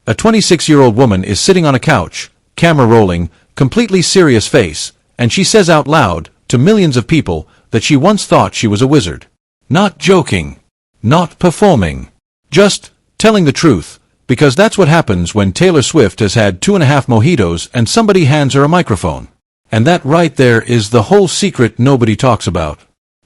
A 26-year-old woman is sitting on a couch, camera rolling, completely serious face, and she says out loud, to millions of people, that she once thought she was a wizard. Not joking. Not performing. Just telling the truth, because that's what happens when Taylor Swift has had 2.5 mojitos and somebody hands her a microphone. And that right there is the whole secret nobody talks about.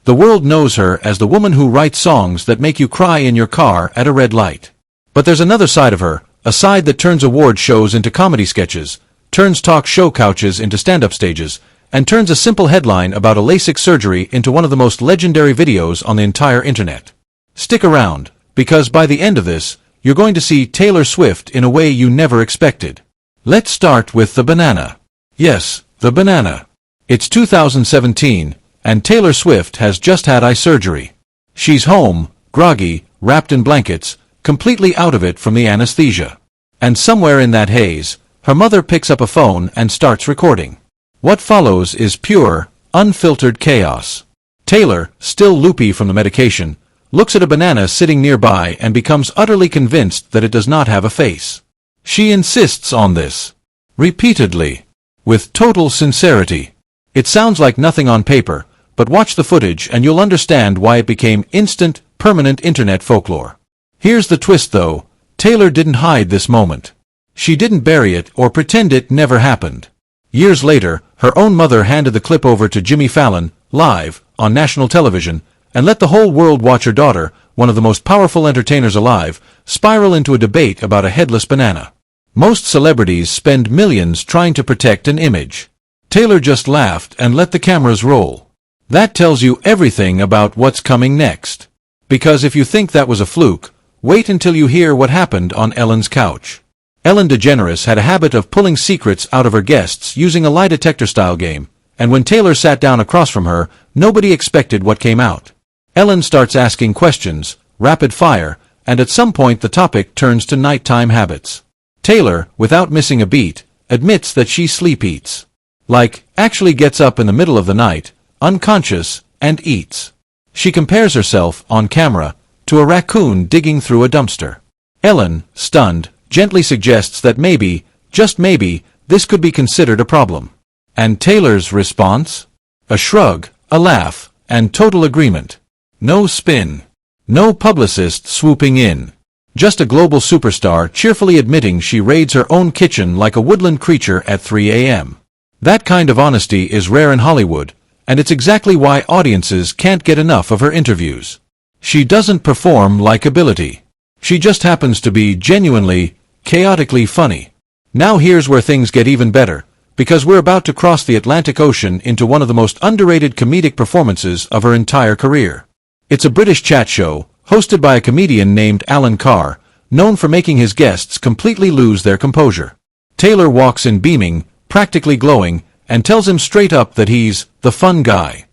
The world knows her as the woman who writes songs that make you cry in your car at a red light. But there's another side of her, a side that turns award shows into comedy sketches, turns talk show couches into stand-up stages, and turns a simple headline about a LASIK surgery into one of the most legendary videos on the entire internet. Stick around, because by the end of this, you're going to see Taylor Swift in a way you never expected. Let's start with the banana. Yes, the banana. It's 2017, and Taylor Swift has just had eye surgery. She's home, groggy, wrapped in blankets, completely out of it from the anesthesia. And somewhere in that haze, her mother picks up a phone and starts recording. What follows is pure, unfiltered chaos. Taylor, still loopy from the medication, looks at a banana sitting nearby and becomes utterly convinced that it does not have a face. She insists on this. Repeatedly. With total sincerity. It sounds like nothing on paper, but watch the footage and you'll understand why it became instant, permanent internet folklore. Here's the twist though, Taylor didn't hide this moment. She didn't bury it or pretend it never happened. Years later, her own mother handed the clip over to Jimmy Fallon, live, on national television, and let the whole world watch her daughter, one of the most powerful entertainers alive, spiral into a debate about a headless banana. Most celebrities spend millions trying to protect an image. Taylor just laughed and let the cameras roll. That tells you everything about what's coming next. Because if you think that was a fluke, wait until you hear what happened on Ellen's couch. Ellen DeGeneres had a habit of pulling secrets out of her guests using a lie detector-style game, and when Taylor sat down across from her, nobody expected what came out. Ellen starts asking questions, rapid fire, and at some point the topic turns to nighttime habits. Taylor, without missing a beat, admits that she sleep eats. Like, actually gets up in the middle of the night, unconscious, and eats. She compares herself, on camera, to a raccoon digging through a dumpster. Ellen, stunned, gently suggests that maybe, just maybe, this could be considered a problem. And Taylor's response? A shrug, a laugh, and total agreement. No spin. No publicist swooping in. Just a global superstar cheerfully admitting she raids her own kitchen like a woodland creature at 3 a.m. That kind of honesty is rare in Hollywood, and it's exactly why audiences can't get enough of her interviews. She doesn't perform likability. She just happens to be genuinely, chaotically funny. Now here's where things get even better, because we're about to cross the Atlantic Ocean into one of the most underrated comedic performances of her entire career. It's a British chat show, hosted by a comedian named Alan Carr, known for making his guests completely lose their composure. Taylor walks in beaming, practically glowing, and tells him straight up that he's the fun guy.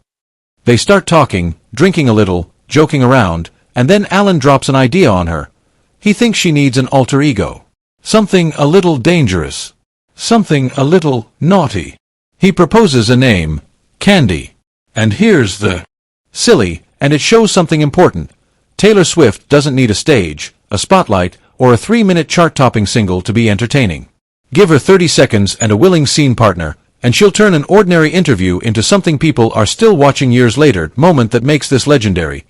They start talking, drinking a little, joking around, and then Alan drops an idea on her. He thinks she needs an alter ego. Something a little dangerous. Something a little naughty. He proposes a name, Candy. And here's the silly, and it shows something important. Taylor Swift doesn't need a stage, a spotlight, or a 3-minute chart-topping single to be entertaining. Give her 30 seconds and a willing scene partner, and she'll turn an ordinary interview into something people are still watching years later, moment that makes this legendary.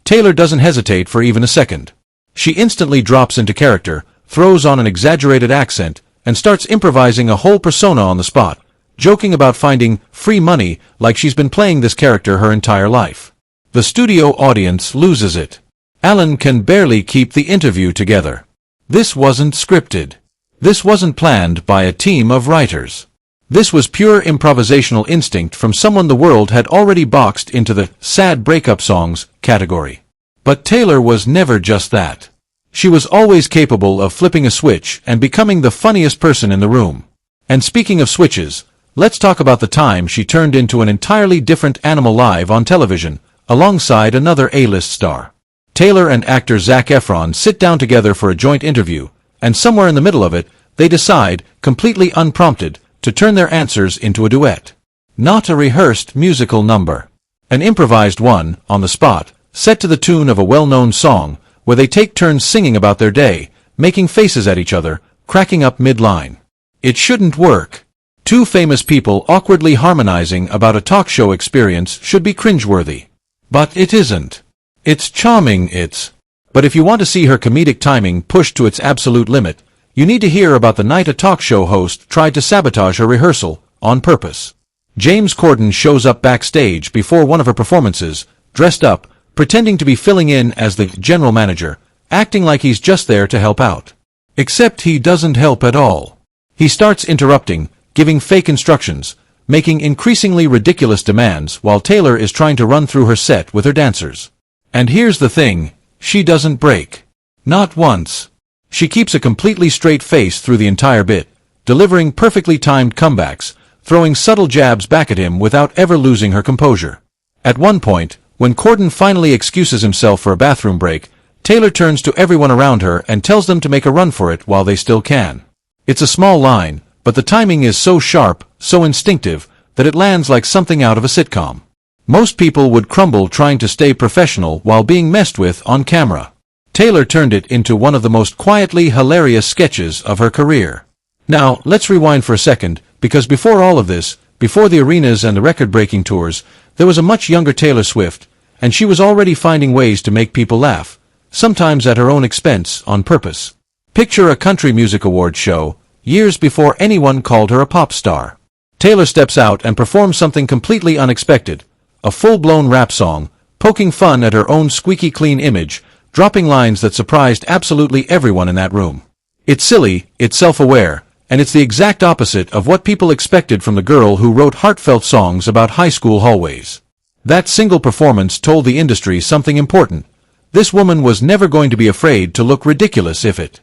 Taylor doesn't hesitate for even a second. She instantly drops into character, throws on an exaggerated accent, and starts improvising a whole persona on the spot, joking about finding free money like she's been playing this character her entire life. The studio audience loses it. Alan can barely keep the interview together. This wasn't scripted. This wasn't planned by a team of writers. This was pure improvisational instinct from someone the world had already boxed into the sad breakup songs category. But Taylor was never just that. She was always capable of flipping a switch and becoming the funniest person in the room. And speaking of switches, let's talk about the time she turned into an entirely different animal live on television, alongside another A-list star. Taylor and actor Zac Efron sit down together for a joint interview, and somewhere in the middle of it, they decide, completely unprompted, to turn their answers into a duet. Not a rehearsed musical number. An improvised one, on the spot, set to the tune of a well-known song, where they take turns singing about their day, making faces at each other, cracking up mid-line. It shouldn't work. Two famous people awkwardly harmonizing about a talk show experience should be cringeworthy. But it isn't. It's charming, But if you want to see her comedic timing pushed to its absolute limit, you need to hear about the night a talk show host tried to sabotage her rehearsal, on purpose. James Corden shows up backstage before one of her performances, dressed up, pretending to be filling in as the general manager, acting like he's just there to help out. Except he doesn't help at all. He starts interrupting, giving fake instructions, making increasingly ridiculous demands while Taylor is trying to run through her set with her dancers. And here's the thing, she doesn't break. Not once. She keeps a completely straight face through the entire bit, delivering perfectly timed comebacks, throwing subtle jabs back at him without ever losing her composure. At one point, when Corden finally excuses himself for a bathroom break, Taylor turns to everyone around her and tells them to make a run for it while they still can. It's a small line, but the timing is so sharp, so instinctive, that it lands like something out of a sitcom. Most people would crumble trying to stay professional while being messed with on camera. Taylor turned it into one of the most quietly hilarious sketches of her career. Now, let's rewind for a second, because before all of this, before the arenas and the record-breaking tours, there was a much younger Taylor Swift, and she was already finding ways to make people laugh, sometimes at her own expense, on purpose. Picture a country music awards show, years before anyone called her a pop star. Taylor steps out and performs something completely unexpected, a full-blown rap song, poking fun at her own squeaky clean image, dropping lines that surprised absolutely everyone in that room. It's silly, it's self-aware, and it's the exact opposite of what people expected from the girl who wrote heartfelt songs about high school hallways. That single performance told the industry something important. This woman was never going to be afraid to look ridiculous if it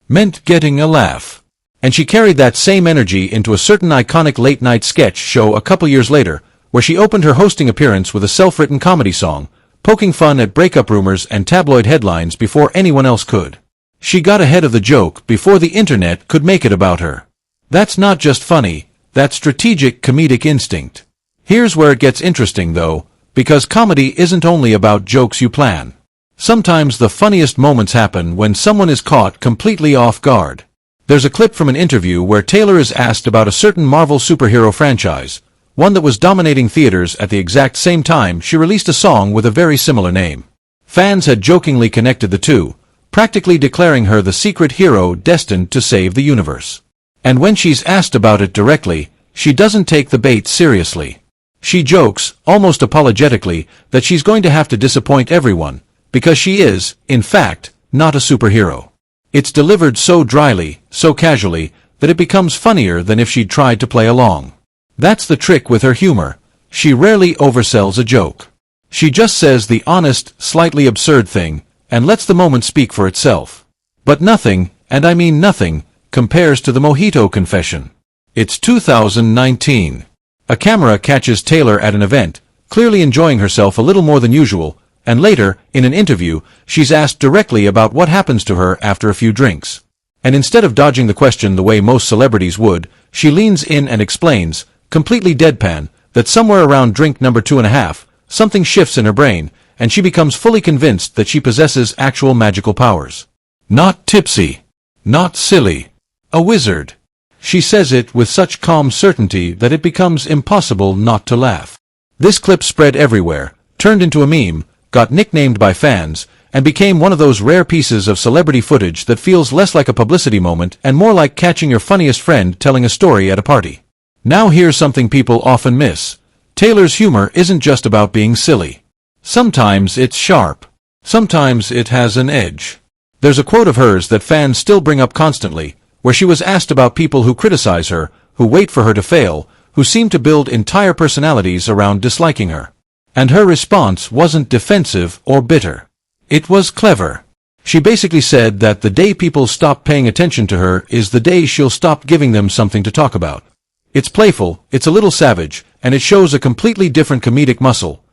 meant getting a laugh. And she carried that same energy into a certain iconic late-night sketch show a couple years later, where she opened her hosting appearance with a self-written comedy song, poking fun at breakup rumors and tabloid headlines before anyone else could. She got ahead of the joke before the internet could make it about her. That's not just funny, that's strategic comedic instinct. Here's where it gets interesting though, because comedy isn't only about jokes you plan. Sometimes the funniest moments happen when someone is caught completely off guard. There's a clip from an interview where Taylor is asked about a certain Marvel superhero franchise, one that was dominating theaters at the exact same time she released a song with a very similar name. Fans had jokingly connected the two, practically declaring her the secret hero destined to save the universe. And when she's asked about it directly, she doesn't take the bait seriously. She jokes, almost apologetically, that she's going to have to disappoint everyone, because she is, in fact, not a superhero. It's delivered so dryly, so casually, that it becomes funnier than if she'd tried to play along. That's the trick with her humor. She rarely oversells a joke. She just says the honest, slightly absurd thing, and lets the moment speak for itself. But nothing, and I mean nothing, compares to the Mojito Confession. It's 2019. A camera catches Taylor at an event, clearly enjoying herself a little more than usual, and later, in an interview, she's asked directly about what happens to her after a few drinks. And instead of dodging the question the way most celebrities would, she leans in and explains, completely deadpan, that somewhere around drink number 2.5, something shifts in her brain, and she becomes fully convinced that she possesses actual magical powers. Not tipsy. Not silly. A wizard. She says it with such calm certainty that it becomes impossible not to laugh. This clip spread everywhere, turned into a meme, got nicknamed by fans, and became one of those rare pieces of celebrity footage that feels less like a publicity moment and more like catching your funniest friend telling a story at a party. Now here's something people often miss. Taylor's humor isn't just about being silly. Sometimes it's sharp. Sometimes it has an edge. There's a quote of hers that fans still bring up constantly, where she was asked about people who criticize her, who wait for her to fail, who seem to build entire personalities around disliking her. And her response wasn't defensive or bitter. It was clever. She basically said that the day people stop paying attention to her is the day she'll stop giving them something to talk about. It's playful, it's a little savage, and it shows a completely different comedic muscle.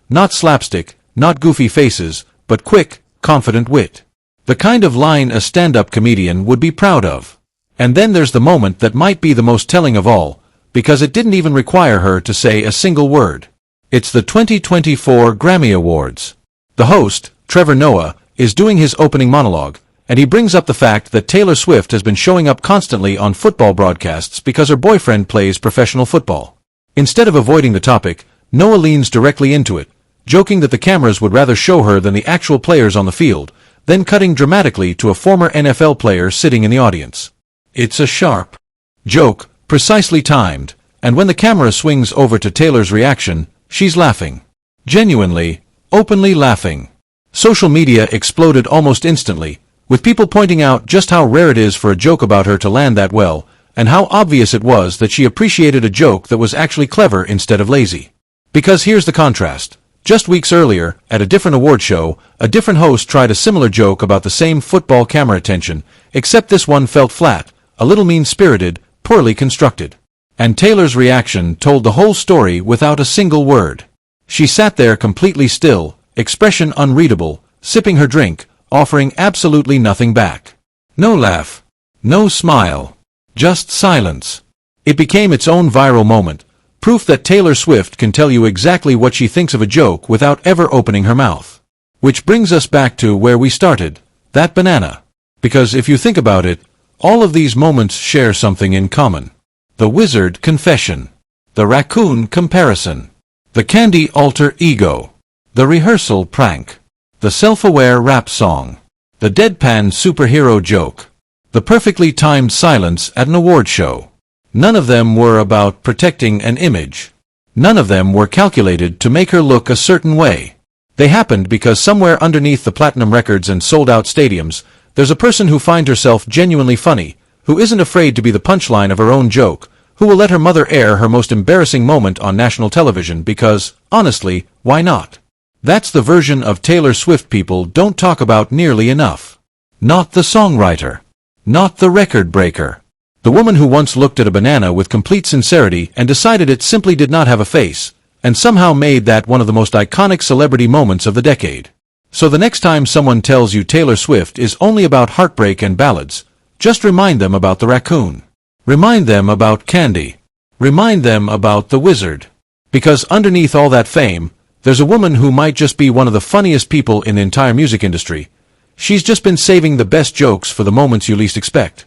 Not slapstick, not goofy faces, but quick, confident wit. The kind of line a stand-up comedian would be proud of. And then there's the moment that might be the most telling of all, because it didn't even require her to say a single word. It's the 2024 Grammy Awards. The host, Trevor Noah, is doing his opening monologue, and he brings up the fact that Taylor Swift has been showing up constantly on football broadcasts because her boyfriend plays professional football. Instead of avoiding the topic, Noah leans directly into it, joking that the cameras would rather show her than the actual players on the field, then cutting dramatically to a former NFL player sitting in the audience. It's a sharp joke, precisely timed, and when the camera swings over to Taylor's reaction, she's laughing. Genuinely, openly laughing. Social media exploded almost instantly, with people pointing out just how rare it is for a joke about her to land that well, and how obvious it was that she appreciated a joke that was actually clever instead of lazy. Because here's the contrast. Just weeks earlier, at a different award show, a different host tried a similar joke about the same football camera attention, except this one felt flat, a little mean-spirited, poorly constructed. And Taylor's reaction told the whole story without a single word. She sat there completely still, expression unreadable, sipping her drink, offering absolutely nothing back. No laugh. No smile. Just silence. It became its own viral moment, proof that Taylor Swift can tell you exactly what she thinks of a joke without ever opening her mouth. Which brings us back to where we started, that banana. Because if you think about it, all of these moments share something in common. The wizard confession. The raccoon comparison. The candy alter ego. The rehearsal prank. The self-aware rap song. The deadpan superhero joke. The perfectly timed silence at an award show. None of them were about protecting an image. None of them were calculated to make her look a certain way. They happened because somewhere underneath the platinum records and sold-out stadiums, there's a person who finds herself genuinely funny, who isn't afraid to be the punchline of her own joke, who will let her mother air her most embarrassing moment on national television because, honestly, why not? That's the version of Taylor Swift people don't talk about nearly enough. Not the songwriter. Not the record breaker. The woman who once looked at a banana with complete sincerity and decided it simply did not have a face, and somehow made that one of the most iconic celebrity moments of the decade. So the next time someone tells you Taylor Swift is only about heartbreak and ballads, just remind them about the raccoon. Remind them about candy. Remind them about the wizard. Because underneath all that fame, there's a woman who might just be one of the funniest people in the entire music industry. She's just been saving the best jokes for the moments you least expect.